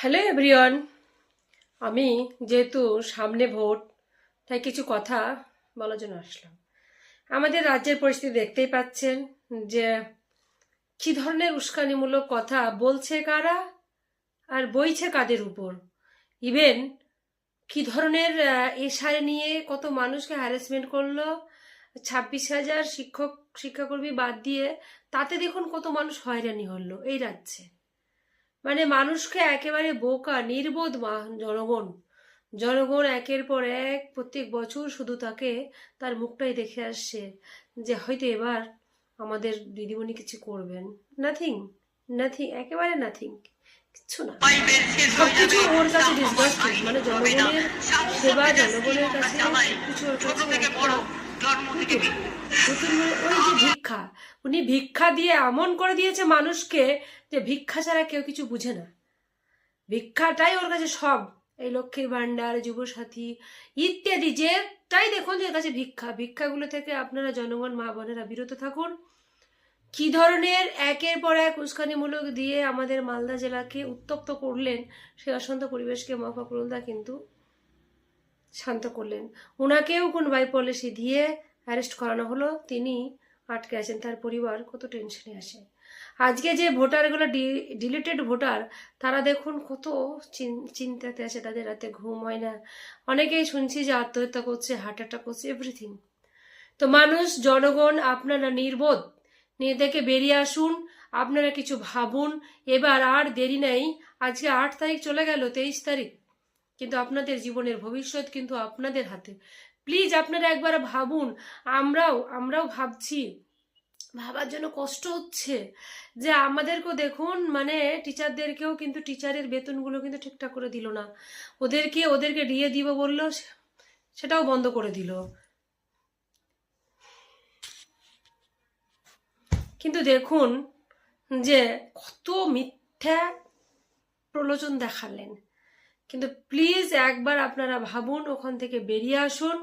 Hello everyone. আমি যেহেতু সামনে ভোট, তাই কিছু কথা বলার জন্য আসলাম। আমাদের রাজ্যের পরিস্থিতি দেখতেই পাচ্ছেন যে কি ধরনের উস্কানিমূলক কথা বলছে কারা আর বইছে কাদের উপর। ইভেন কি ধরনের এসআই নিয়ে কত মানুষকে হ্যারাসমেন্ট করলো, 26,000 শিক্ষাকর্মী বাদ দিয়ে তাতে দেখুন কত মানুষ হয়রানি হলো এই রাজ্যে। মানে মানুষকে একেবারে বোকা নির্বোধ জনগণ একের পর এক প্রত্যেক বছর শুধু তাকে তার মুখটাই দেখে আসছে যে হয়তো এবার আমাদের দিদিমণি কিছু করবেন। নাথিং, নাথিং, একেবারে নাথিং, কিচ্ছু না। সবকিছু ওর কাছে ডিসগাস্টিং। মানে জনগণের সেবা, জনগণের কাছে সবকিছু ওর কাছে পুতুল। ওই যে ভিক্ষা, উনি ভিক্ষা দিয়ে এমন করে দিয়েছে মানুষকে যে ভিক্ষা ছাড়া কেউ কিছু বুঝে না। ভিক্ষাটাই ওর কাছে সব। এই লক্ষ্মীর ভান্ডার, যুবসাথী ইত্যাদি যেটাই দেখুন এর কাছে ভিক্ষাগুলো থেকে আপনারা জনগণ মা বোনেরা বিরত থাকুন। কি ধরনের একের পর এক উস্কানিমূলক দিয়ে আমাদের মালদা জেলাকে উত্তপ্ত করলেন, সেই অশান্ত পরিবেশকে ফখরুলদা কিন্তু শান্ত করলেন। ওনাকেও কোন বাই পলিসি দিয়ে অ্যারেস্ট করানো হলো, তিনি আটকে আছেন, তার পরিবার কত টেনশনে আসে। আজকে যে ভোটারগুলো ডিলিটেড ভোটার, তারা দেখুন কত চিন্তাতে আছে, তাদের রাতে ঘুম হয় না। অনেকেই শুনছি যে আত্মহত্যা করছে, হার্ট অ্যাটাক করছে, এভরিথিং। তো মানুষ, জনগণ, আপনারা নির্বোধ, থেকে বেরিয়ে আসুন, আপনারা কিছু ভাবুন। এবার আর দেরি নেই। আজকে 8 তারিখ চলে গেল, 23 তারিখ, কিন্তু আপনাদের জীবনের ভবিষ্যৎ কিন্তু আপনাদের হাতে। প্লিজ আপনারা একবার ভাবুন। আমরাও ভাবছি, ভাবার জন্য কষ্ট হচ্ছে যে আমাদেরকেও দেখুন, মানে টিচারদেরকেও কিন্তু টিচারের বেতনগুলো কিন্তু ঠিকঠাক করে দিল না। ওদেরকে দিয়ে দিব বললো, সেটাও বন্ধ করে দিল। কিন্তু দেখুন যে কত মিথ্যা প্রলোচন দেখালেন। কিন্তু প্লিজ একবার আপনারা ভাবুন, ওখান থেকে বেরিয়ে আসুন।